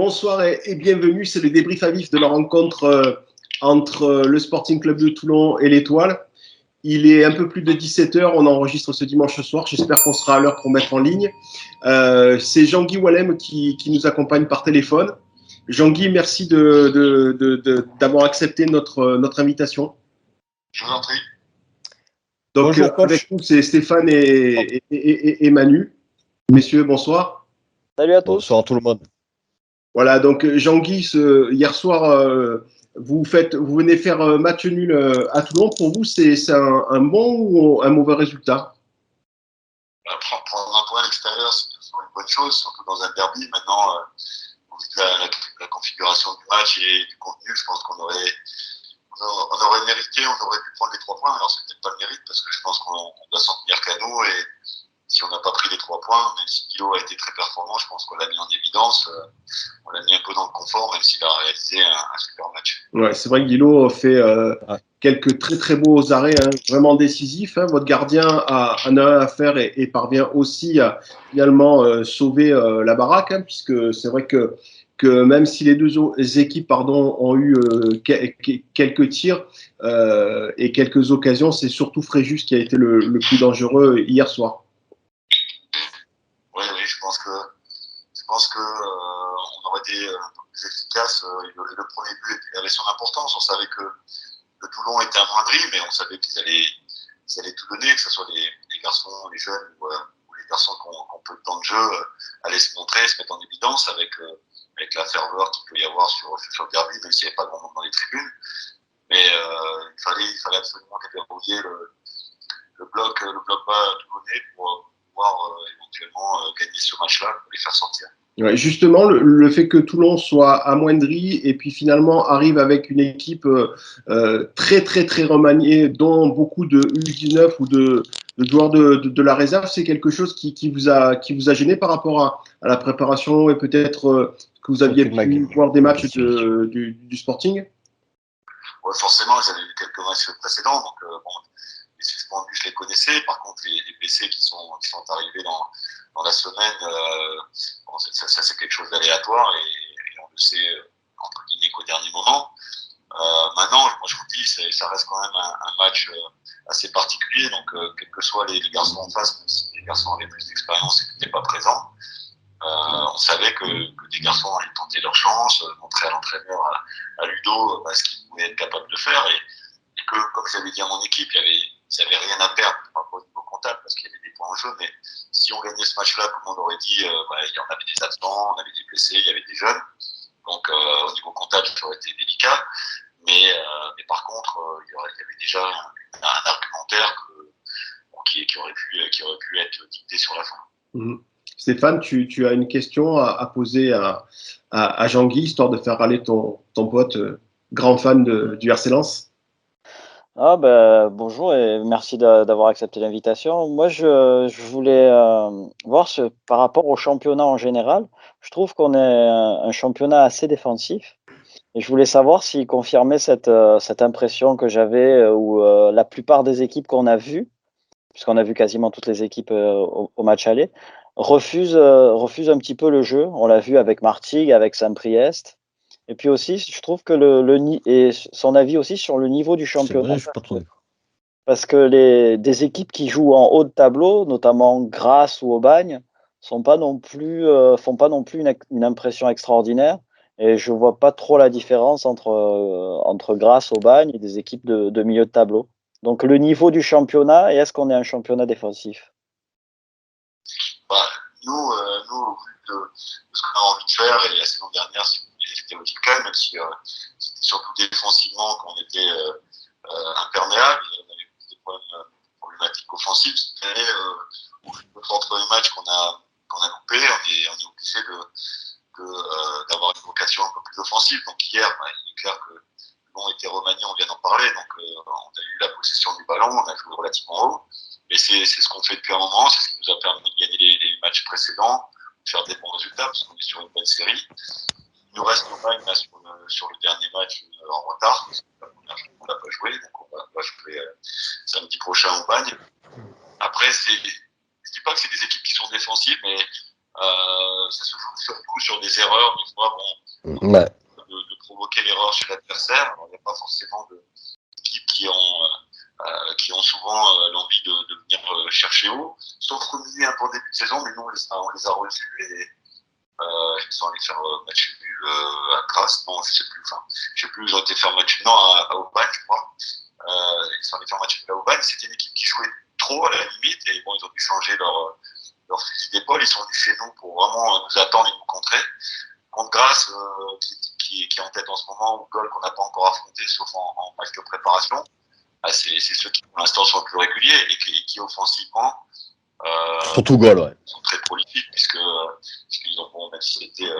Bonsoir et bienvenue, c'est le débrief à vif de la rencontre entre le Sporting Club de Toulon et l'Étoile. Il est un peu plus de 17h, on enregistre ce dimanche soir, j'espère qu'on sera à l'heure pour mettre en ligne. C'est Jean-Guy Wallem qui nous accompagne par téléphone. Jean-Guy, merci d'avoir accepté notre invitation. Je vous en prie. Donc, bonjour, avec nous, c'est Stéphane et Manu. Messieurs, bonsoir. Salut à tous. Bonsoir tout le monde. Voilà, donc Jean-Guy, hier soir, vous venez faire match nul à Toulon. Pour vous, c'est un bon ou un mauvais résultat? Prendre un point à l'extérieur, c'est toujours une bonne chose, surtout dans un derby. Maintenant, au vu de la configuration du match et du contenu, je pense qu'on aurait mérité, on aurait pu prendre les 3 points. Alors, c'est peut-être pas le mérite parce que je pense qu'on doit s'en tenir qu'à nous. Et si on n'a pas pris les 3 points, même si Guillot a été très performant, je pense qu'on l'a mis en évidence. On l'a mis un peu dans le confort, même s'il a réalisé un super match. Ouais, c'est vrai que Guillot fait quelques très très beaux arrêts, vraiment décisifs. Votre gardien en a un à faire et parvient aussi à finalement sauver la baraque, puisque c'est vrai que même si les deux équipes ont eu quelques tirs et quelques occasions, c'est surtout Fréjus qui a été le plus dangereux hier soir. Oui, je pense que on aurait été un peu plus efficace. Le premier but avait son importance. On savait que Toulon était amoindri, mais on savait qu'ils allaient tout donner, que ce soit les garçons, les jeunes ou les garçons qui ont peu de temps de jeu, allaient se montrer, se mettre en évidence avec la ferveur qu'il peut y avoir sur le derby, même s'il n'y avait pas grand monde dans les tribunes. Mais il fallait absolument déverrouiller le bloc bas toulonnais pour pouvoir éventuellement gagner ce match-là, pour les faire sortir. Ouais, justement, le fait que Toulon soit amoindri et puis finalement arrive avec une équipe très très très remaniée, dont beaucoup de U19 ou de joueurs de la réserve, c'est quelque chose qui vous a gêné par rapport à la préparation et peut-être que vous aviez pu voir des matchs du Sporting? Ouais, forcément, j'avais vu quelques matchs précédents, donc les suspendus, je les connaissais. Par contre, les blessés qui sont arrivés dans la semaine, ça c'est quelque chose d'aléatoire et on le sait entre guillemets qu'au dernier moment. Maintenant, moi je vous dis, ça reste quand même un match assez particulier. Donc, quels que soient les garçons en face, même si les garçons avaient plus d'expérience et qui n'étaient pas présents, on savait que des garçons allaient tenter leur chance, montrer à l'entraîneur, à Ludo, ce qu'ils pouvaient être capables de faire et que, comme j'avais dit à mon équipe, ils n'avaient rien à perdre, pas au niveau comptable parce qu'il y avait des points en jeu, mais si on gagnait ce match-là, comme on aurait dit, il y en avait des absents, on avait des blessés, il y avait des jeunes, donc au niveau comptable, ça aurait été délicat, mais par contre, il y avait déjà un argumentaire qui aurait pu être dicté sur la fin. Mmh. Stéphane, tu as une question à poser à Jean-Guy, histoire de faire râler ton pote, grand fan du RC Lens. Bonjour et merci d'avoir accepté l'invitation. Moi, je voulais voir par rapport au championnat en général. Je trouve qu'on est un championnat assez défensif et je voulais savoir s'il confirmait cette impression que j'avais où la plupart des équipes qu'on a vues, puisqu'on a vu quasiment toutes les équipes au match aller, refusent un petit peu le jeu. On l'a vu avec Martigues, avec Saint-Priest. Et puis aussi, je trouve que et son avis aussi sur le niveau du championnat. C'est vrai, je suis pas trop d'accord. Parce que des équipes qui jouent en haut de tableau, notamment Grasse ou Aubagne, font pas non plus une impression extraordinaire. Et je vois pas trop la différence entre Grasse, Aubagne et des équipes de milieu de tableau. Donc le niveau du championnat, et est-ce qu'on est un championnat défensif? Nous, au vu de ce qu'on a envie de faire, et la saison dernière, c'était aussi le cas, même si c'était surtout défensivement qu'on était imperméable, on avait des problématiques offensives. Cette année, entre les matchs qu'on a coupés, on est obligé d'avoir une vocation un peu plus offensive. Donc hier, il est clair que Toulon était remanié, on vient d'en parler, donc on a eu la possession du ballon, on a joué relativement haut. Mais c'est ce qu'on fait depuis un moment, c'est ce qui nous a permis de gagner les matchs précédents, de faire des bons résultats, parce qu'on est sur une bonne série. Il nous reste Aubagne sur le dernier match en retard, parce que la première journée, on n'a pas joué, donc on va jouer samedi prochain à Aubagne. Après, je ne dis pas que c'est des équipes qui sont défensives, mais Ça se joue surtout sur des erreurs, des fois, Ouais. de provoquer l'erreur chez l'adversaire. Alors, il n'y a pas forcément d'équipes qui ont souvent l'envie de venir chercher haut, sauf Rumilly un peu en début de saison, mais nous on les a reçus et ils sont allés faire match nul à Grasse, non je sais plus, ils ont été faire match nul à Aubagne je crois, ils sont allés faire match nul à Aubagne, c'était une équipe qui jouait trop à la limite et bon ils ont dû changer leur fusil d'épaule, ils sont venus chez nous pour vraiment nous attendre et nous contrer. Contre Grasse qui est en tête en ce moment, ou Gol qu'on n'a pas encore affronté sauf en match de préparation. C'est ceux qui pour l'instant sont le plus réguliers et qui offensivement surtout Gaulle, ouais. sont très prolifiques puisqu'ils ont même si c'était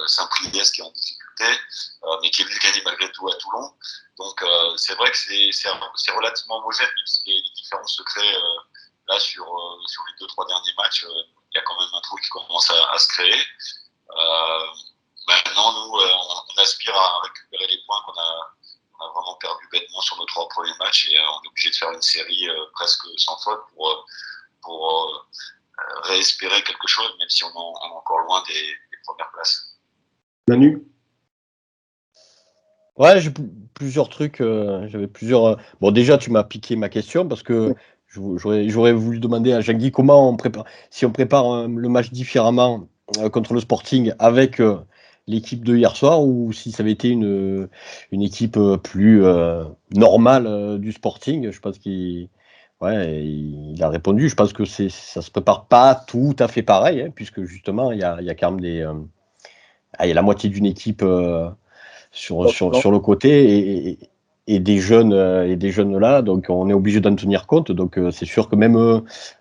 Saint-Priest qui est en difficulté mais qui est venu gagner malgré tout à Toulon, donc c'est vrai que c'est relativement homogène même si les différences se créent là sur les 2-3 derniers matchs, il y a quand même un trou qui commence à se créer. Maintenant nous on aspire à récupérer les points qu'on a vraiment perdu bêtement sur nos 3 premiers matchs et on est obligé de faire une série presque sans faute pour réespérer quelque chose, même si on est encore loin des premières places. Manu? Ouais, j'ai plusieurs trucs. J'avais plusieurs. Bon, déjà, tu m'as piqué ma question parce que j'aurais voulu demander à Jean-Guy comment on prépare, si on prépare le match différemment contre le Sporting avec l'équipe de hier soir ou si ça avait été une équipe plus normale du Sporting. Je pense il a répondu. Je pense que ça se prépare pas tout à fait pareil, hein, puisque justement, il y a quand même il y a la moitié d'une équipe sur le côté et des jeunes là, donc on est obligé d'en tenir compte. Donc c'est sûr que même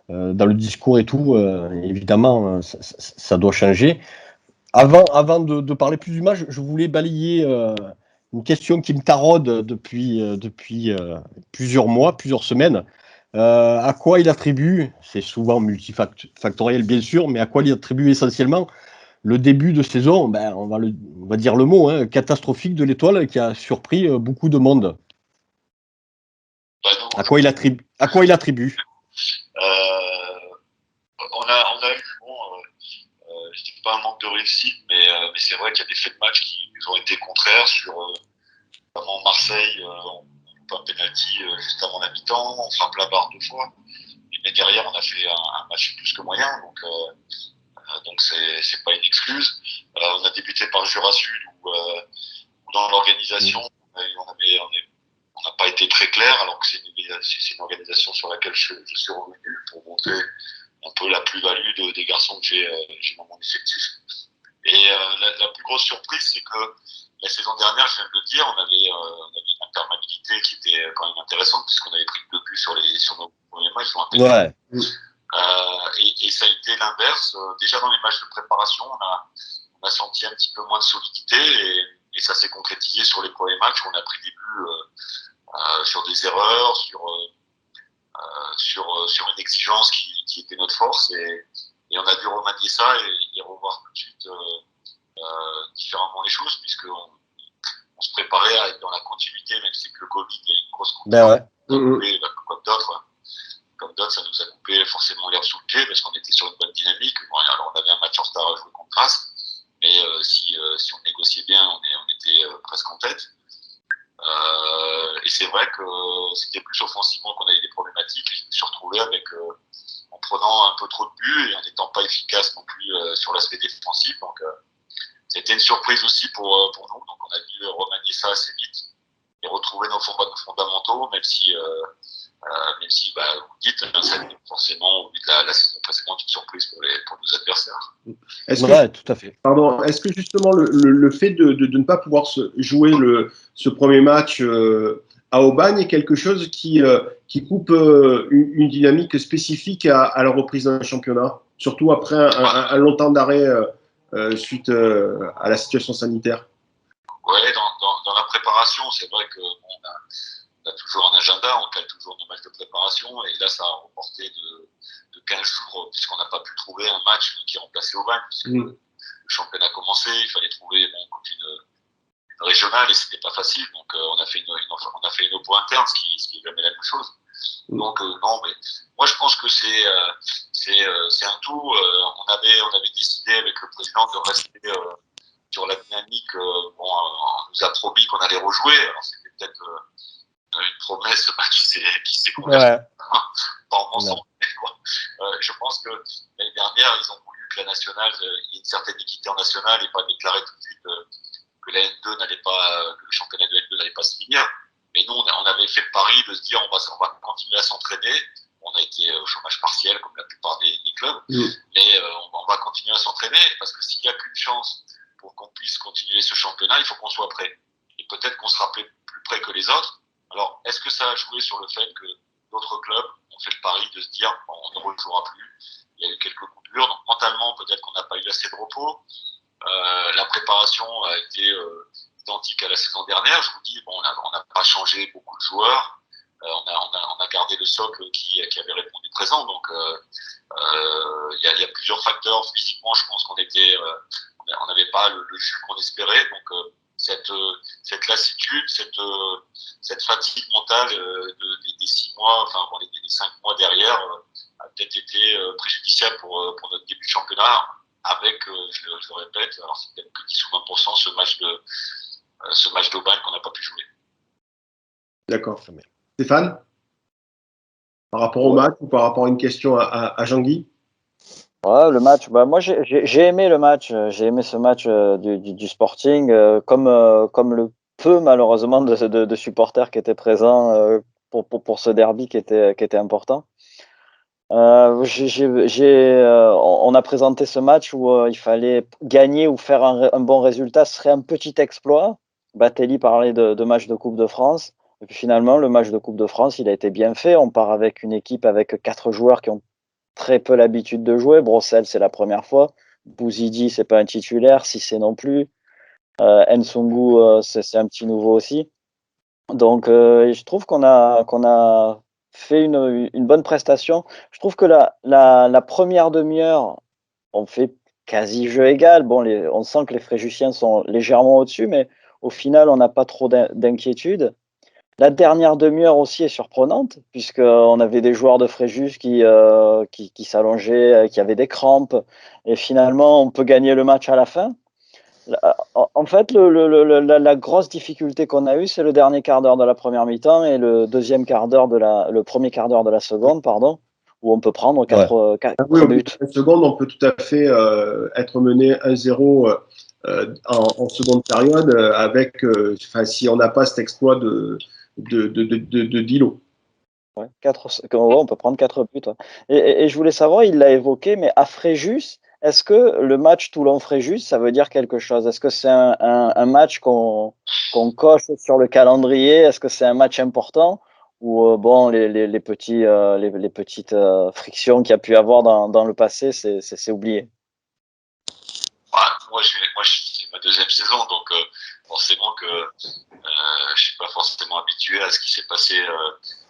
dans le discours et tout, évidemment, ça doit changer. Avant de parler plus du match, je voulais balayer une question qui me taraude depuis plusieurs mois, plusieurs semaines. À quoi il attribue, c'est souvent multifactoriel bien sûr, mais à quoi il attribue essentiellement le début de saison, on va dire le mot, hein, catastrophique de l'Étoile qui a surpris beaucoup de monde. À quoi il attribue On a eu, je dis pas un manque de réussite, mais c'est vrai qu'il y a des faits de match qui nous ont été contraires sur notamment Marseille, on fait un penalty juste avant la mi-temps, on frappe la barre 2 fois, mais derrière on a fait un match plus que moyen, donc c'est pas une excuse. On a débuté par Jura Sud où dans l'organisation on n'a pas été très clair, alors que c'est une organisation sur laquelle je suis revenu pour montrer un peu la plus-value des garçons que j'ai dans mon effectif. Et la plus grosse surprise, c'est que la saison dernière, je viens de le dire, on avait une imperméabilité qui était quand même intéressante puisqu'on avait pris 2 buts sur nos premiers matchs. Ouais. Et ça a été l'inverse. Déjà dans les matchs de préparation, on a senti un petit peu moins de solidité et ça s'est concrétisé sur les premiers matchs où on a pris des buts sur des erreurs, sur une exigence qui était notre force et on a dû remanier ça et revoir tout de suite différemment les choses puisqu'on se préparait à être dans la continuité, même si avec le Covid il y a une grosse continuité comme d'autres, ça nous a coupé forcément l'herbe sous le pied parce qu'on était sur une bonne dynamique. Bon, alors on avait un match en retard à jouer contre Grasse, mais si on négociait bien, on était presque en tête. Et c'est vrai que c'était plus offensivement qu'on avait des problématiques. Je me suis retrouvé en prenant un peu trop de buts et en n'étant pas efficace non plus sur l'aspect défensif. Donc c'était une surprise aussi pour nous. Donc on a dû remanier ça assez vite et retrouver nos fondamentaux, même si vous dites, ça n'est forcément au vu de la saison précédente une surprise pour nos adversaires. Tout à fait. Pardon, est-ce que justement le fait de ne pas pouvoir jouer ce premier match à Aubagne est quelque chose qui coupe une dynamique spécifique à la reprise d'un championnat, surtout après un long temps d'arrêt suite à la situation sanitaire? Oui, dans la préparation, c'est vrai qu'on a toujours un agenda, on cale toujours nos matchs de préparation, et là, ça a reporté de 15 jours, puisqu'on n'a pas pu trouver un match qui remplaçait Aubagne, puisque le championnat commençait, il fallait trouver une régionale, et c'était pas facile, donc on a fait une oppo interne, ce qui est jamais la même chose. Donc non, mais moi je pense que c'est un tout. On avait décidé avec le président de rester sur la dynamique. On nous a promis qu'on allait rejouer. Alors c'était peut-être une promesse qui s'est convertie Ouais. en mensonge. Je pense que l'année dernière, ils ont voulu que la nationale, il y ait une certaine équité en nationale et pas déclarer tout de suite que la N2 n'allait pas, que le championnat de N2 n'allait pas se finir. Mais nous, on avait fait le pari de se dire on va continuer à s'entraîner. On a été au chômage partiel comme la plupart des clubs, mais on va continuer à s'entraîner parce que s'il n'y a qu'une chance pour qu'on puisse continuer ce championnat, il faut qu'on soit prêt. Et peut-être qu'on sera plus prêt que les autres. Alors, est-ce que ça a joué sur le fait que d'autres clubs ont fait le pari de se dire bon, on ne rejouera plus? Il y a eu quelques coupures, donc mentalement peut-être qu'on n'a pas eu assez de repos. La préparation a été identique à la saison dernière. Je vous dis, bon, on n'a pas changé beaucoup de joueurs. On a gardé le socle qui avait répondu présent. Donc, il y a plusieurs facteurs. Physiquement, je pense qu'on n'avait pas le jus qu'on espérait. Donc, cette lassitude, cette fatigue mentale des 6 mois, enfin bon, les 5 mois derrière, a peut-être été préjudiciable pour notre début de championnat. Avec, je le répète, alors c'est peut-être que 10 ou 20% ce match d'Aubagne qu'on n'a pas pu jouer. D'accord. Stéphane, par rapport au match ou par rapport à une question à Jean-Guy? Ouais, le match, moi j'ai aimé le match, j'ai aimé ce match du Sporting, comme le peu malheureusement de supporters qui étaient présents pour ce derby qui était important. On a présenté ce match où il fallait gagner ou faire un bon résultat, ce serait un petit exploit. Batelli parlait de match de Coupe de France. Et puis finalement, le match de Coupe de France, il a été bien fait. On part avec une équipe avec 4 joueurs qui ont très peu l'habitude de jouer. Brossel, c'est la première fois. Bouzidi, c'est pas un titulaire. Cissé non plus. Nsongu, c'est un petit nouveau aussi. Donc, je trouve qu'on a fait une bonne prestation. Je trouve que la première demi-heure, on fait quasi jeu égal. Bon, on sent que les Fréjussiens sont légèrement au-dessus, mais au final, on n'a pas trop d'inquiétude. La dernière demi-heure aussi est surprenante, puisqu'on avait des joueurs de Fréjus qui s'allongeaient, qui avaient des crampes, et finalement, on peut gagner le match à la fin. En fait, la grosse difficulté qu'on a eue, c'est le dernier quart d'heure de la première mi-temps et le premier quart d'heure de la seconde, pardon, où on peut prendre 4 Oui, au bout buts. de 5 secondes, on peut tout à fait être mené 1-0 en seconde période si on n'a pas cet exploit de Dilo. Ouais, on peut prendre 4 buts. Ouais. Et je voulais savoir, il l'a évoqué, mais à Fréjus, est-ce que le match Toulon-Fréjus, ça veut dire quelque chose? Est-ce que c'est un match qu'on coche sur le calendrier? Est-ce que c'est un match important? Ou bon, les petites frictions qu'il y a pu avoir dans le passé, c'est oublié? Moi, c'est ma deuxième saison, donc forcément que je suis pas forcément habitué à ce qui s'est passé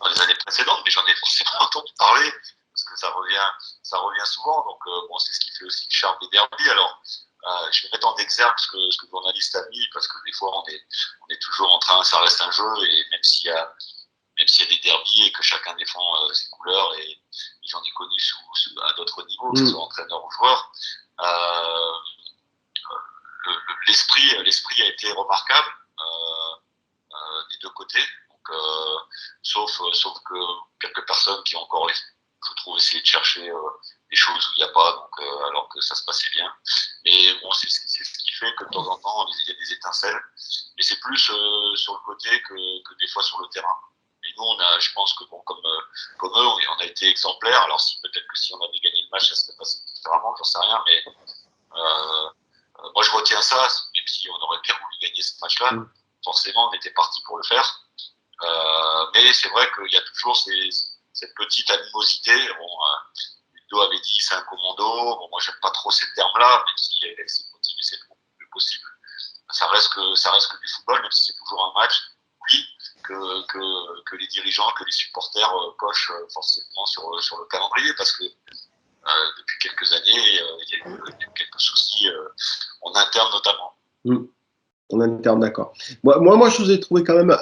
dans les années précédentes, mais j'en ai forcément entendu parler parce que ça revient souvent. Donc bon, c'est ce qui fait aussi le charme des derbies. Alors, je vais mettre en exergue ce que le journaliste a mis parce que des fois on est toujours en train, ça reste un jeu et même s'il y a des derbies et que chacun défend ses couleurs et j'en ai connu à d'autres niveaux, que ce soit entraîneur ou joueur. L'esprit a été remarquable des deux côtés. Donc, sauf que quelques personnes qui ont encore, je trouve, essayé de chercher des choses où il n'y a pas, donc, alors que ça se passait bien. Mais bon, c'est ce qui fait que de temps en temps, il y a des étincelles. Mais c'est plus sur le côté que des fois sur le terrain. Et nous, je pense que bon, comme eux, on a été exemplaires. Alors peut-être que si on avait gagné le match, ça serait passé différemment, j'en sais rien, mais moi, je retiens ça, même si on aurait bien voulu gagner ce match-là. Forcément, on était parti pour le faire. Mais c'est vrai qu'il y a toujours cette petite animosité. Bon, Ludo avait dit c'est un commando. Bon, moi, j'aime pas trop ces termes-là, même si c'est motivé, c'est le plus possible. Ça reste que du football, même si c'est toujours un match. Oui, que les dirigeants, que les supporters cochent forcément sur le calendrier, parce que depuis quelques années, il y a eu quelques soucis en interne notamment. En interne, d'accord. Moi, je vous ai trouvé quand même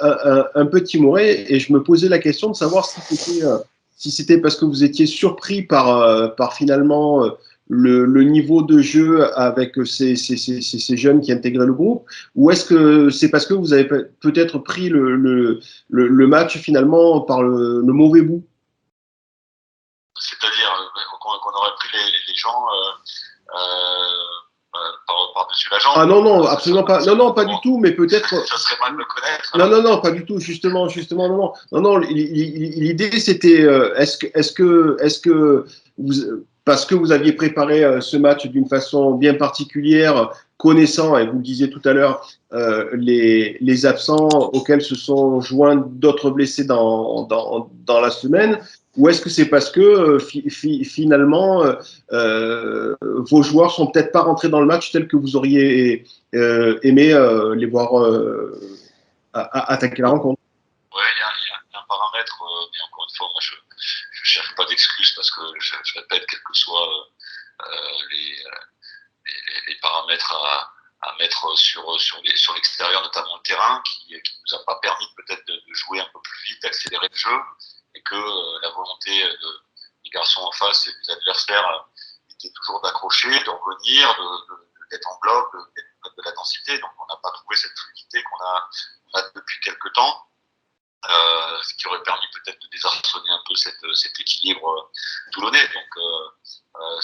un peu timoré et je me posais la question de savoir si c'était parce que vous étiez surpris par finalement le niveau de jeu avec ces jeunes qui intégraient le groupe, ou est-ce que c'est parce que vous avez peut-être pris le match finalement par le mauvais bout? C'est-à-dire qu'on aurait pris les gens par-dessus la jambe. Ah non, non, absolument pas. Non, non, pas du tout, mais peut-être. Ça serait mal me connaître. Non, non, non, pas du tout. Justement, non, non, non, non. L'idée, c'était, est-ce que vous, parce que vous aviez préparé ce match d'une façon bien particulière, connaissant, et vous le disiez tout à l'heure, les absents auxquels se sont joints d'autres blessés dans la semaine, ou est-ce que c'est parce que finalement vos joueurs sont peut-être pas rentrés dans le match tel que vous auriez aimé les voir attaquer la rencontre? Oui, il y a un paramètre, mais encore une fois, moi je cherche pas d'excuses parce que je répète, quels que soient les paramètres à mettre sur l'extérieur, notamment le terrain, qui nous a pas permis peut-être de jouer un peu plus vite, d'accélérer le jeu, et que la volonté des garçons en face et des adversaires était toujours d'accrocher, de revenir, d'être en bloc, d'être de la densité. Donc on n'a pas trouvé cette fluidité qu'on a depuis quelques temps, ce qui aurait permis peut-être de désarçonner un peu cet équilibre toulonnais. Donc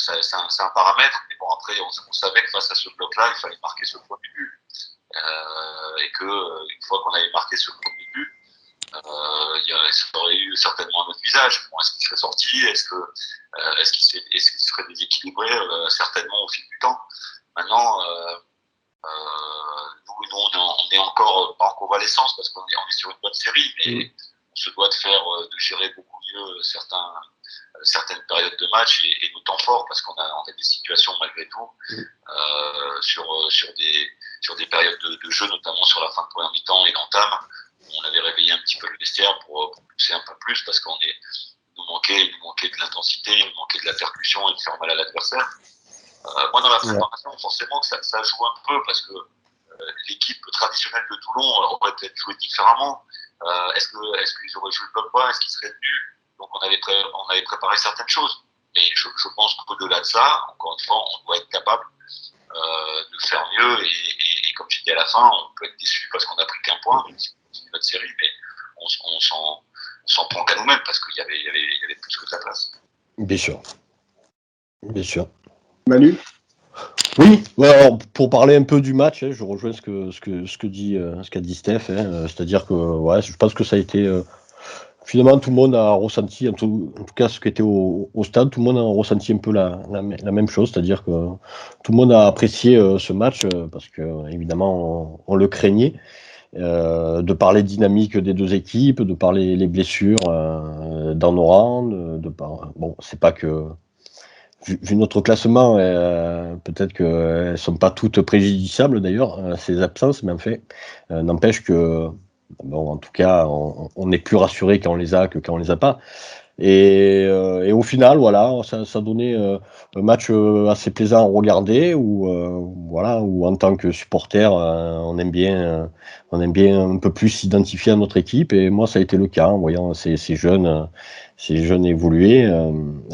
c'est un paramètre, mais bon, après on savait que face à ce bloc-là, il fallait marquer ce premier but, et que une fois qu'on avait marqué ce premier but, ça aurait eu certainement un autre visage. Bon, est-ce qu'il serait sorti? Est-ce qu'il serait déséquilibré? Certainement au fil du temps. Maintenant, nous on est encore pas en convalescence parce qu'on est sur une bonne série, mais on se doit de gérer beaucoup mieux certaines périodes de match et nos temps forts, parce qu'on a des situations malgré tout sur des périodes de jeu, notamment sur la fin de première mi-temps et d'entame, où on avait réveillé un petit peu le vestiaire pour pousser un peu plus, parce il nous manquait de l'intensité, il nous manquait de la percussion et de faire mal à l'adversaire. Moi, dans la préparation, forcément que ça joue un peu, parce que l'équipe traditionnelle de Toulon aurait peut-être joué différemment. Est-ce qu'ils auraient joué le bloc bas? Est-ce qu'ils seraient venus? Donc on avait préparé certaines choses. Mais je pense qu'au-delà de ça, encore une fois, on doit être capable de faire mieux. Et comme j'ai dit à la fin, on peut être déçu parce qu'on n'a pris qu'un point, même si on continue notre série, mais on s'en prend qu'à nous-mêmes, parce qu'il y avait plus que de la place. Bien sûr. Bien sûr. Manu? Oui, alors, pour parler un peu du match, je rejoins ce qu'a dit Steph, c'est-à-dire que je pense que ça a été finalement tout le monde a ressenti, en tout cas ceux qui étaient au stade, tout le monde a ressenti un peu la même chose, c'est-à-dire que tout le monde a apprécié ce match parce que évidemment on le craignait, de par les dynamiques des deux équipes, de par les blessures dans nos rangs, bon, c'est pas que vu notre classement, peut-être qu'elles ne sont pas toutes préjudiciables d'ailleurs, ces absences, mais en fait, n'empêche que, bon, en tout cas, on est plus rassuré quand on les a que quand on les a pas. Et au final, voilà, ça donnait un match assez plaisant à regarder, où en tant que supporter, on aime bien un peu plus s'identifier à notre équipe. Et moi, ça a été le cas en voyant ces jeunes évoluer.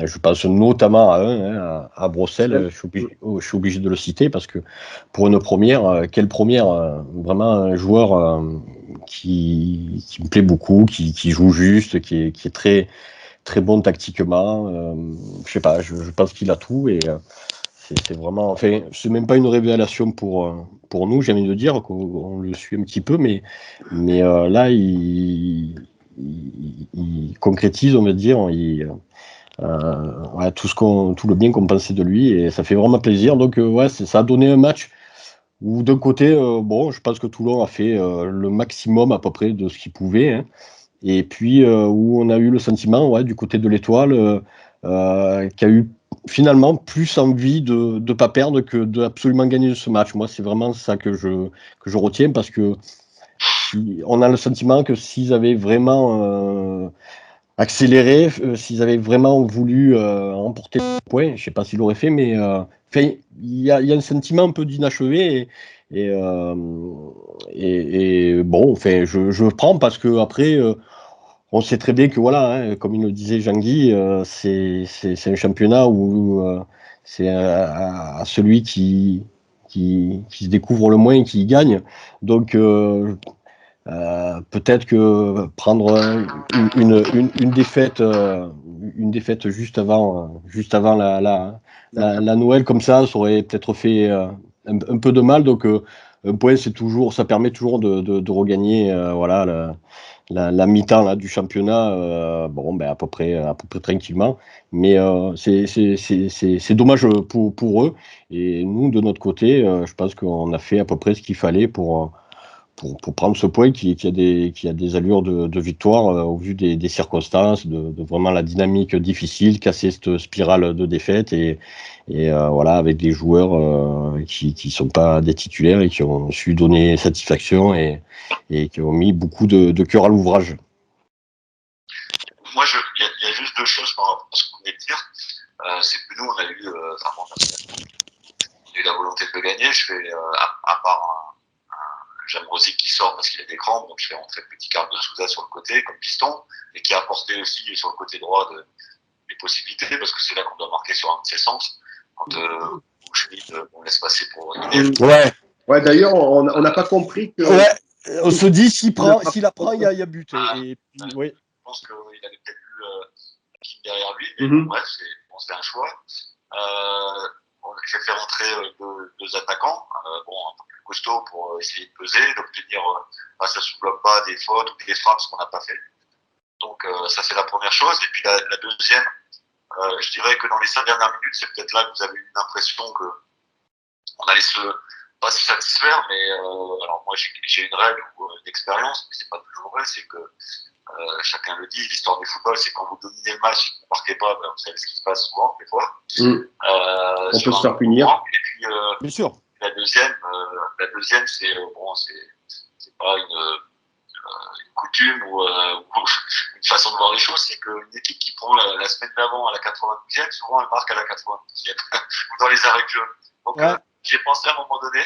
Je pense notamment à à Brossel. Je suis obligé de le citer parce que pour une première, quelle première, vraiment un joueur qui me plaît beaucoup, qui joue juste, qui est très très bon tactiquement. Je sais pas, je pense qu'il a tout, et c'est vraiment, enfin, c'est même pas une révélation pour nous, j'ai envie de dire qu'on le suit un petit peu, mais là il concrétise, on va dire, tout le bien qu'on pensait de lui, et ça fait vraiment plaisir. Donc ça a donné un match où d'un côté, je pense que Toulon a fait le maximum à peu près de ce qu'il pouvait, hein. Et puis où on a eu le sentiment, du côté de l'Étoile, qui a eu finalement plus envie de ne pas perdre que d'absolument gagner ce match. Moi, c'est vraiment ça que je retiens, parce que on a le sentiment que s'ils avaient vraiment accéléré, s'ils avaient vraiment voulu remporter le point, je ne sais pas s'ils l'auraient fait, mais y a un sentiment un peu d'inachevé et bon, enfin, je prends parce que après, on sait très bien que voilà, hein, comme il le disait Jean-Guy, c'est un championnat où c'est à celui qui se découvre le moins qui gagne. Donc peut-être que prendre une défaite juste avant la Noël comme ça aurait peut-être fait un peu de mal. Donc un point, ça permet toujours de regagner voilà, la mi-temps là, du championnat, bon, ben, à peu près tranquillement. Mais c'est dommage pour eux. Et nous, de notre côté, je pense qu'on a fait à peu près ce qu'il fallait pour prendre ce point qui a des allures de victoire au vu des circonstances, de vraiment la dynamique difficile, casser cette spirale de défaite et voilà, avec des joueurs qui sont pas des titulaires et qui ont su donner satisfaction et qui ont mis beaucoup de cœur à l'ouvrage. Moi, il y a juste deux choses par rapport à ce qu'on venait de dire. C'est que nous, on a eu la volonté de le gagner. Je fais, à part Jamrozic qui sort parce qu'il a des crampes, donc je fais rentrer le petit Carl de Souza sur le côté comme piston, et qui a apporté aussi sur le côté droit des possibilités, parce que c'est là qu'on doit marquer sur un de ses sens. Quand Schmidt, on laisse passer pour Inès. Ouais, d'ailleurs, on n'a pas compris que. Ouais, on se dit s'il la prend, il y a but. Et puis, ouais. Je pense qu'il avait peut-être eu la ligne derrière lui, mais bref, c'est un choix. J'ai fait rentrer deux attaquants, un peu plus costauds pour essayer de peser, d'obtenir face à ce bloc bas des fautes ou des frappes, ce qu'on n'a pas fait. Donc ça c'est la première chose. Et puis la deuxième, je dirais que dans les 5 dernières minutes, c'est peut-être là que vous avez eu l'impression que on allait pas se satisfaire, mais alors moi j'ai une règle ou une expérience, mais c'est pas toujours vrai, c'est que chacun le dit, l'histoire du football, c'est quand vous dominez le match et que vous ne marquez pas, vous savez ce qui se passe souvent, des fois. On peut se faire punir. Et puis, bien sûr. La deuxième, c'est pas une coutume ou une façon de voir les choses, c'est qu'une équipe qui prend la semaine d'avant à la 92e, souvent elle marque à la 92e, ou dans les arrêts de jeu. Donc j'ai pensé à un moment donné,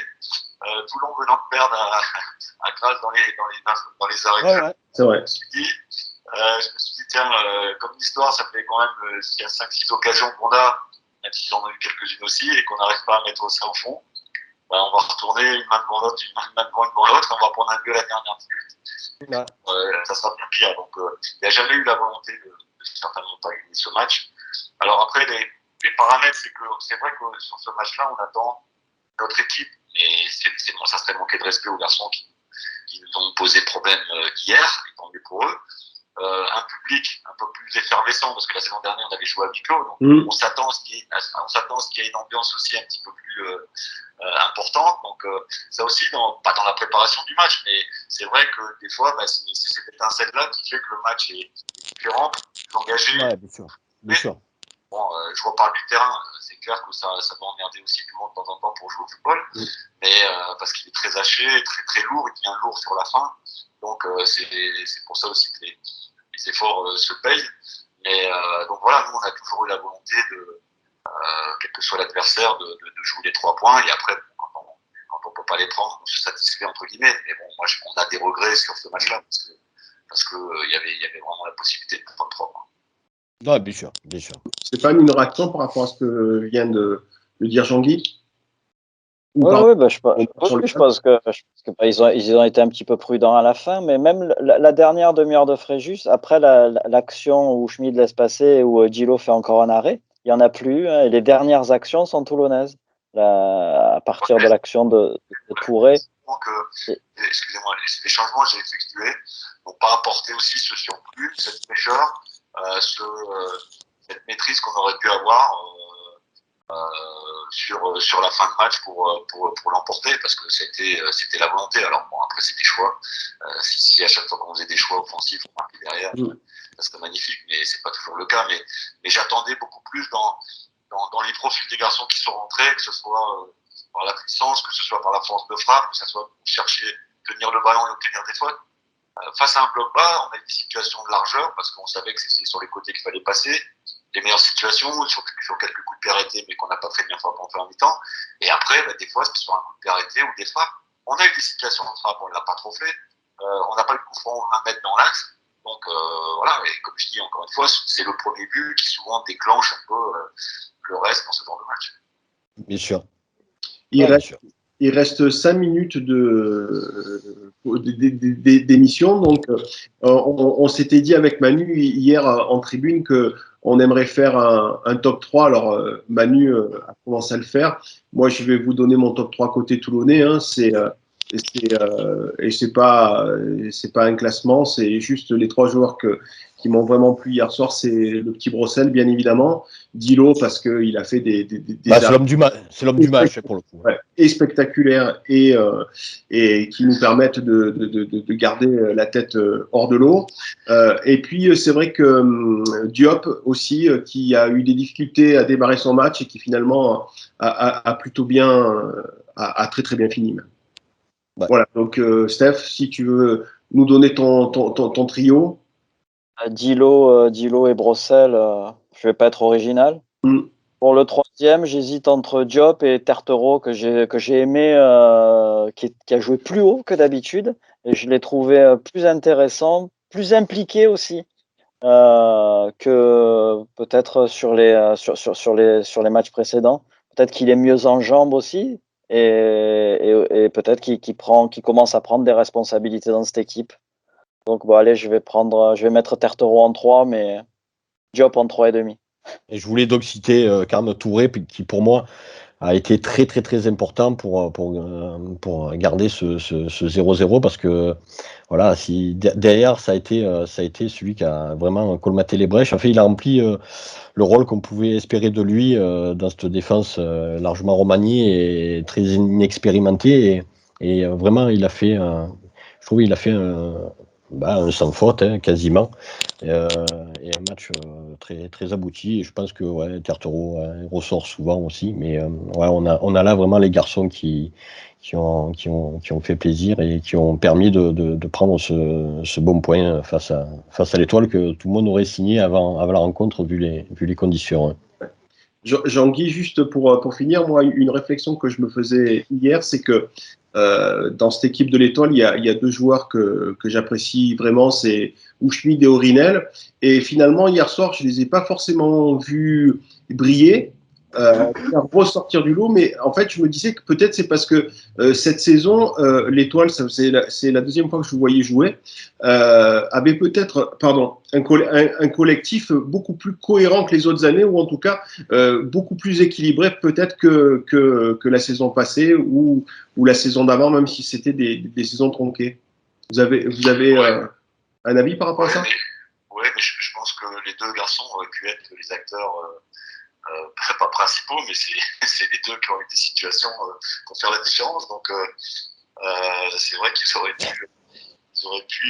Toulon venant de perdre à Grasse dans les arrêts de jeu. Ouais, c'est vrai. Je me suis dit, tiens, comme l'histoire, ça fait quand même, s'il y a 5-6 occasions qu'on a, même s'ils en ont eu quelques-unes aussi, et qu'on n'arrive pas à mettre ça au fond, on va retourner une main devant l'autre, une main devant l'autre, on va prendre un but à la dernière minute. Ça sera bien pire. Donc, il n'y a jamais eu la volonté de certainement pas gagner ce match. Alors après, les paramètres, c'est vrai que sur ce match-là, on attend notre équipe, mais ça serait manquer de respect aux garçons qui nous ont posé problème hier, et tant mieux pour eux. Un public un peu plus effervescent, parce que la saison dernière on avait joué à huis clos, donc on s'attend à ce qu'il y ait une ambiance aussi un petit peu plus importante. Donc ça aussi, pas dans la préparation du match, mais c'est vrai que des fois c'est cette étincelle-là qui fait que le match est différent, plus engagé. Ouais, bien sûr. Bon, je reparle du terrain, c'est clair que ça va emmerder aussi tout le monde de temps en temps pour jouer au football, mais parce qu'il est très haché, très très lourd, il devient lourd sur la fin. Donc c'est pour ça aussi que les efforts se payent. Mais donc voilà, nous on a toujours eu la volonté de, quel que soit l'adversaire, de jouer les 3 points. Et après, quand on peut pas les prendre, on se satisfait entre guillemets. Mais bon, moi on a des regrets sur ce match-là parce que il y avait vraiment la possibilité de prendre 3 points. Ouais, bien sûr. C'est pas une réaction par rapport à ce que vient de dire Jean-Guy? Oui, je pense que ils ont été un petit peu prudents à la fin, mais même la dernière demi-heure de Fréjus, après l'action où Schmid laisse passer, où Gilo fait encore un arrêt, il n'y en a plus, hein, et les dernières actions sont toulonnaises, à partir de l'action de Touré. Excusez-moi, les changements que j'ai effectués n'ont pas apporté aussi ce surplus, cette fraîcheur, cette maîtrise qu'on aurait pu avoir sur la fin de match pour l'emporter, parce que c'était la volonté. Alors bon, après c'est des choix. Si à chaque fois qu'on faisait des choix offensifs on marquait derrière, ça serait magnifique, mais c'est pas toujours le cas. Mais j'attendais beaucoup plus dans les profils des garçons qui sont rentrés, que ce soit par la puissance, que ce soit par la force de frappe, que ce soit pour chercher tenir le ballon et obtenir des fautes. Face à un bloc bas, on a eu des situations de largeur parce qu'on savait que c'était sur les côtés qu'il fallait passer. les meilleures situations, sur quelques coups de pied arrêtés, mais qu'on n'a pas très bien frappé en mi-temps. Et après, des fois, c'est sur un coup de pied arrêté ou des frappes. On a eu des situations de frappe, on ne l'a pas trop fait. On n'a pas eu de coup franc 20 mètres dans l'axe. Donc voilà, et comme je dis encore une fois, c'est le premier but qui souvent déclenche un peu le reste dans ce genre de match. Bien sûr. Il reste 5 minutes d'émission. Donc, on s'était dit avec Manu hier en tribune qu'on aimerait faire un top 3. Alors, Manu a commencé à le faire. Moi, je vais vous donner mon top 3 côté toulonnais. Hein. Et c'est pas un classement, c'est juste les 3 joueurs qui m'ont vraiment plu hier soir. C'est le petit Brossel, bien évidemment. Dilo, parce qu'il a fait des c'est l'homme du match, pour le coup. Ouais, et spectaculaires et qui nous permettent de garder la tête hors de l'eau. Et puis, c'est vrai que Diop aussi, qui a eu des difficultés à démarrer son match et qui finalement a plutôt bien, a très très bien fini. Ouais. Voilà, donc Steph, si tu veux nous donner ton trio. Dilo et Brossel, je vais pas être original. Pour le troisième, j'hésite entre Diop et Tertero, que j'ai aimé, qui a joué plus haut que d'habitude, et je l'ai trouvé plus intéressant, plus impliqué aussi que peut-être sur les matchs précédents. Peut-être qu'il est mieux en jambes aussi, et peut-être qu'il commence à prendre des responsabilités dans cette équipe. Donc bon, allez, je vais mettre Tertero en 3, mais Diop en 3,5. Et je voulais donc citer Carme Touré, qui pour moi a été très très très important pour garder ce 0-0, parce que voilà, si derrière ça a été celui qui a vraiment colmaté les brèches. En fait, il a rempli le rôle qu'on pouvait espérer de lui dans cette défense largement remaniée et très inexpérimentée, et vraiment il a fait je trouve il a fait un sans faute, hein, quasiment, et un match très très abouti. Et je pense que Tertero ressort souvent aussi, mais on a là vraiment les garçons qui ont fait plaisir et qui ont permis de prendre ce bon point face à l'Étoile, que tout le monde aurait signé avant la rencontre vu les conditions. Jean-Guy, juste pour finir, moi, une réflexion que je me faisais hier, c'est que dans cette équipe de l'Étoile, il y a 2 joueurs que j'apprécie vraiment, c'est Houchmid et Orinel. Et finalement, hier soir, je ne les ai pas forcément vus briller, ressortir du lot, mais en fait, je me disais que peut-être c'est parce que cette saison, l'Étoile, c'est la 2e fois que je vous voyais jouer, avait peut-être, un collectif beaucoup plus cohérent que les autres années, ou en tout cas beaucoup plus équilibré peut-être que la saison passée ou la saison d'avant, même si c'était des saisons tronquées. Vous avez un avis par rapport à ça? Oui, mais je pense que les 2 garçons auraient pu être les acteurs, pas principaux, mais c'est les 2 qui ont eu des situations pour faire la différence. Donc c'est vrai qu'ils auraient pu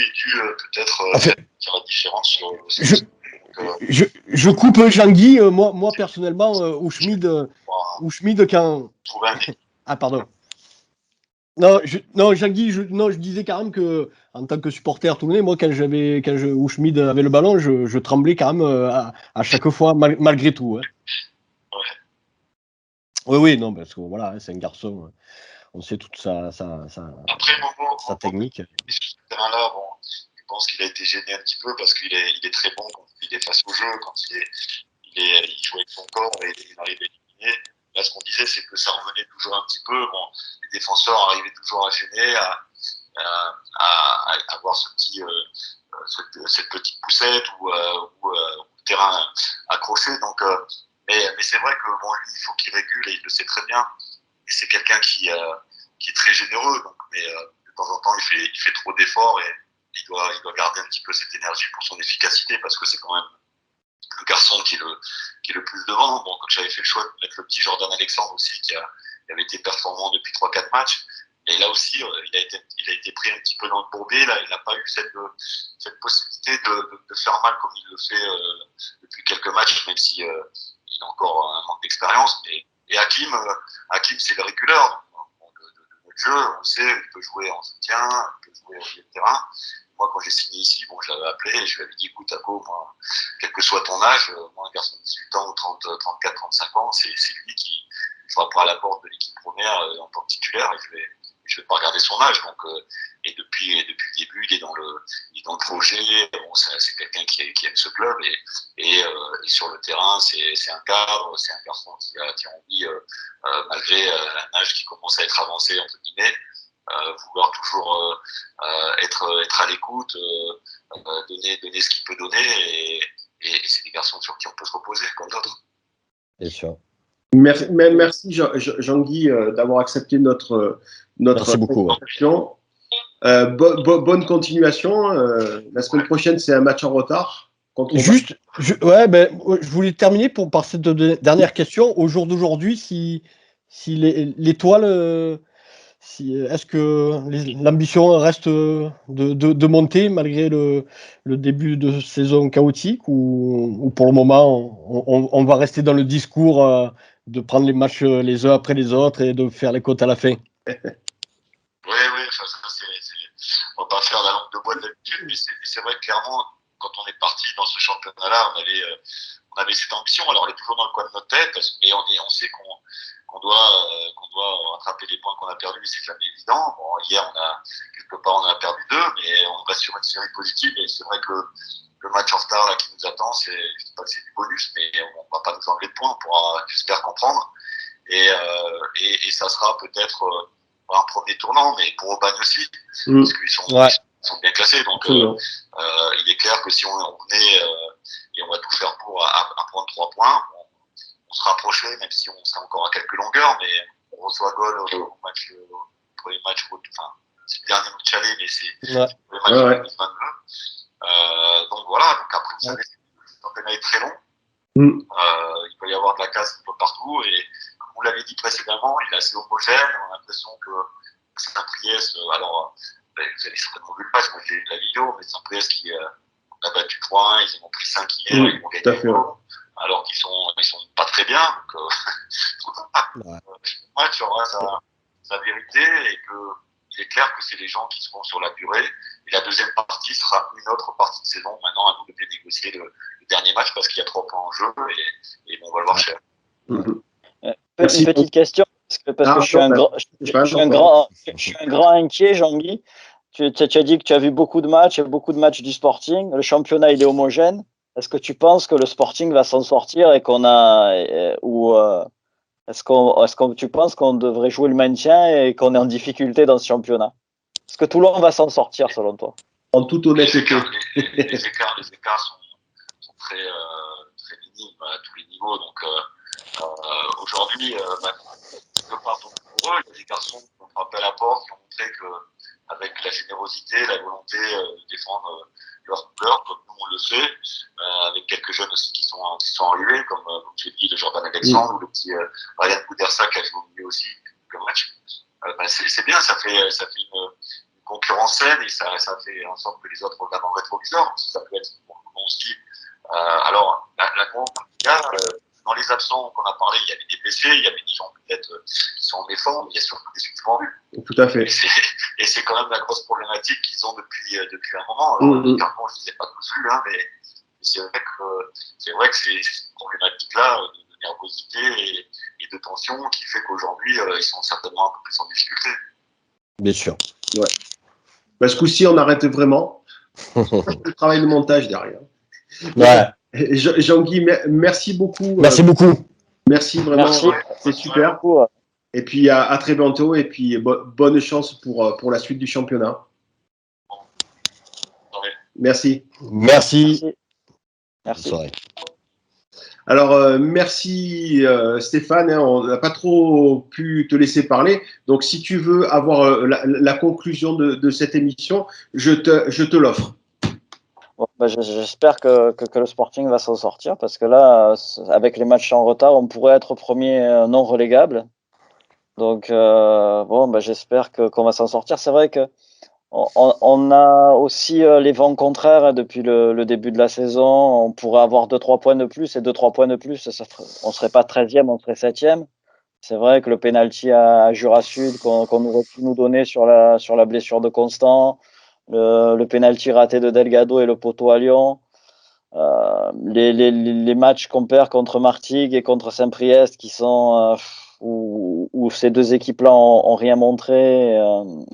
et dû peut-être faire la différence sur le. Je coupe Jean-Guy, moi personnellement, Houchmid quand. Ah, pardon. Non, Jean-Guy, je disais quand même que, en tant que supporter toulonnais, moi, quand Houchmid avait le ballon, je tremblais quand même à chaque fois, malgré tout. Hein. Ouais. Oui, non, parce que voilà, c'est un garçon, on sait toute sa technique. Sur ce terrain-là, je pense qu'il a été gêné un petit peu parce qu'il est très bon quand il est face au jeu, quand il joue avec son corps et il arrive à éliminer. Là, ce qu'on disait, c'est que ça revenait toujours un petit peu. Les défenseurs arrivaient toujours à gêner, à avoir cette petite poussette ou terrain accroché. Donc, mais c'est vrai que lui, il faut qu'il régule et il le sait très bien. Et c'est quelqu'un qui est très généreux. Donc, mais de temps en temps, il fait trop d'efforts et il doit garder un petit peu cette énergie pour son efficacité, parce que c'est quand même le garçon qui est le plus devant. Bon, quand j'avais fait le choix de mettre le petit Jordan Alexandre aussi, qui avait été performant depuis 3-4 matchs, et là aussi, il a été pris un petit peu dans le bourbier. Là, il n'a pas eu cette possibilité de faire mal comme il le fait depuis quelques matchs, même si il a encore un manque d'expérience. Et Hakim, c'est le réguleur de notre jeu. On sait, il peut jouer en soutien, il peut jouer au milieu de terrain. moi, quand j'ai signé ici, bon, je l'avais appelé et je lui avais dit, écoute, Ako, moi, quel que soit ton âge, moi, un garçon de 18 ans ou 30, 34, 35 ans, c'est lui qui frappera à la porte de l'équipe première en tant que titulaire et je vais pas regarder son âge. Donc, et depuis le début, il est dans le projet. Bon, c'est quelqu'un qui aime ce club et sur le terrain, c'est un cadre, c'est un garçon qui a envie, malgré un âge qui commence à être avancé entre guillemets, vouloir toujours être à l'écoute, donner ce qu'il peut donner et c'est des garçons sur qui on peut se reposer comme d'autres. Bien sûr. Merci Jean-Guy d'avoir accepté notre Merci beaucoup. invitation. Bonne continuation. La semaine prochaine, c'est un match en retard. Je voulais terminer par cette dernière question. Au jour d'aujourd'hui, si l'étoile, est-ce que l'ambition reste de monter malgré le début de saison chaotique ou pour le moment, on va rester dans le discours de prendre les matchs les uns après les autres et de faire les côtes à la fin? Oui, ça, on va pas faire la langue de bois d'habitude, mais c'est vrai que clairement, quand on est parti dans ce championnat-là, on avait cette ambition. Alors, elle est toujours dans le coin de notre tête, mais on sait qu'on doit rattraper les points qu'on a perdus, c'est jamais évident. Bon, hier, quelque part, on a perdu 2, mais on reste sur une série positive, et c'est vrai que le match en retard là, qui nous attend, je dis pas que c'est du bonus, mais on va pas nous enlever de points, on pourra, j'espère, comprendre. Et ça sera peut-être un premier tournant, mais pour Aubagne aussi, parce qu'ils sont bien classés. Donc, il est clair que si on est, et on va tout faire pour prendre 3 points, on se rapprochait, même si on sera encore à quelques longueurs, mais on reçoit goal au premier match, enfin, c'est le dernier match aller, mais c'est le match de 2022. Donc voilà, donc après, vous savez, le championnat est très long. Il peut y avoir de la casse un peu partout, et comme vous l'avez dit précédemment, il est assez homogène. On a l'impression que Saint-Priest, alors vous avez certainement vu le match, moi j'ai vu la vidéo, mais Saint-Priest qui a battu 3-1, ils en ont pris 5 hier, ils vont gagner alors qu'ils sont pas très bien. Donc, le match aura sa vérité et qu'il est clair que c'est les gens qui seront sur la durée. Et la deuxième partie sera une autre partie de saison. Maintenant, à nous de bien négocier le dernier match parce qu'il y a 3 points en jeu et on va le voir cher. Une petite question, parce que je suis un grand inquiet, Jean-Guy. Tu as dit que tu as vu beaucoup de matchs du Sporting. Le championnat, il est homogène. Est-ce que tu penses que le Sporting va s'en sortir et est-ce que tu penses qu'on devrait jouer le maintien et qu'on est en difficulté dans ce championnat? Est-ce que Toulon va s'en sortir selon toi? En toute honnêteté. Les écarts sont très minimes à tous les niveaux. Donc aujourd'hui, quelque part pour eux, il y a des garçons qui ont frappé à la porte, qui ont montré qu'avec la générosité, la volonté de défendre leur couleur, comme nous on le fait, avec quelques jeunes aussi qui sont arrivés, comme tu dis, le Jordan Alexandre ou le petit Ryan Boudersa qui a joué au milieu aussi le match. C'est bien, ça fait une concurrence saine et ça fait en sorte que les autres regardent en rétroviseur. Ça peut être pour nous aussi. Alors, la grande dans les absents qu'on a parlé, il y avait des blessés, il y avait des gens peut-être qui sont en méforme, mais il y a surtout des suspendus. Tout à fait. Et c'est quand même la grosse problématique qu'ils ont depuis un moment. Alors, clairement, je ne les ai pas tous vus, hein, mais c'est vrai que c'est cette problématique-là de nervosité et de tension qui fait qu'aujourd'hui, ils sont certainement un peu plus en difficulté. Bien sûr. Ouais. Ce coup-ci, on arrête vraiment. Le travail de montage derrière. Ouais. Jean-Guy, merci beaucoup. Merci beaucoup. Merci vraiment. Merci. C'est super. Et puis à très bientôt. Et puis bonne chance pour la suite du championnat. Merci. Merci. Merci. Alors, merci Stéphane. On n'a pas trop pu te laisser parler. Donc, si tu veux avoir la conclusion de cette émission, je te l'offre. Bon, j'espère que le Sporting va s'en sortir parce que là, avec les matchs en retard, on pourrait être premier non relégable. Donc, j'espère qu'on va s'en sortir. C'est vrai que on a aussi les vents contraires depuis le début de la saison. On pourrait avoir 2-3 points de plus et 2-3 points de plus. On serait pas 13e, on serait 7e. C'est vrai que le penalty à Jura Sud qu'on aurait pu nous donner sur la blessure de Constant, le penalty raté de Delgado et le poteau à Lyon. Les matchs qu'on perd contre Martigues et contre Saint-Priest qui sont où ces deux équipes-là ont rien montré.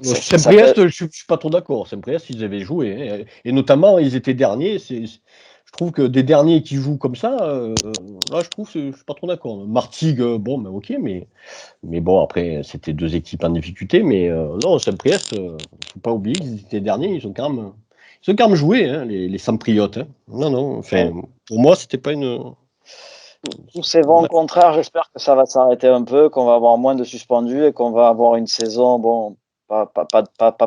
Saint-Priest, je suis pas trop d'accord. Saint-Priest, ils avaient joué, hein, et notamment ils étaient derniers. Je trouve que des derniers qui jouent comme ça, là, je suis pas trop d'accord. Martigues, bon, ben, ok, mais bon, après c'était deux équipes en difficulté, mais non, Saint-Priest, faut pas oublier qu'ils étaient derniers. Ils ont quand même joué, hein, les Sampriotes, hein. Non, non. Enfin, pour moi, c'était pas une. Tous ces vents contraires, j'espère que ça va s'arrêter un peu, qu'on va avoir moins de suspendus et qu'on va avoir une saison, bon, pas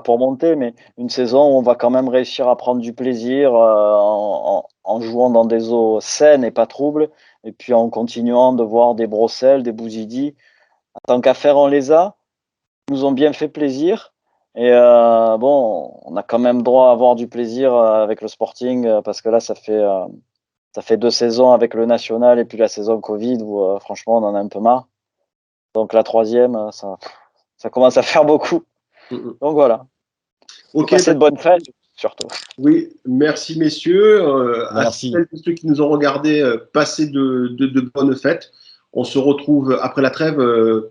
pour monter, mais une saison où on va quand même réussir à prendre du plaisir en jouant dans des eaux saines et pas troubles, et puis en continuant de voir des Brossel, des Bouzidi. En tant qu'affaire, on les a, ils nous ont bien fait plaisir. Et bon, on a quand même droit à avoir du plaisir avec le Sporting, parce que là, ça fait 2 saisons avec le national et puis la saison Covid où franchement on en a un peu marre. Donc la troisième, ça commence à faire beaucoup. Donc voilà. Ok. Passez de bonnes fêtes surtout. Oui, merci messieurs. Merci. À ceux qui nous ont regardés, passez de bonnes fêtes. On se retrouve après la trêve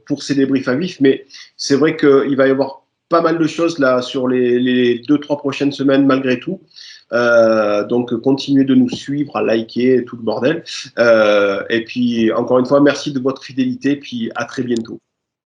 pour ces débriefs à vif, mais c'est vrai qu'il va y avoir pas mal de choses là sur les 2-3 prochaines semaines malgré tout. Donc continuez de nous suivre, à liker tout le bordel. Et puis encore une fois, merci de votre fidélité, puis à très bientôt.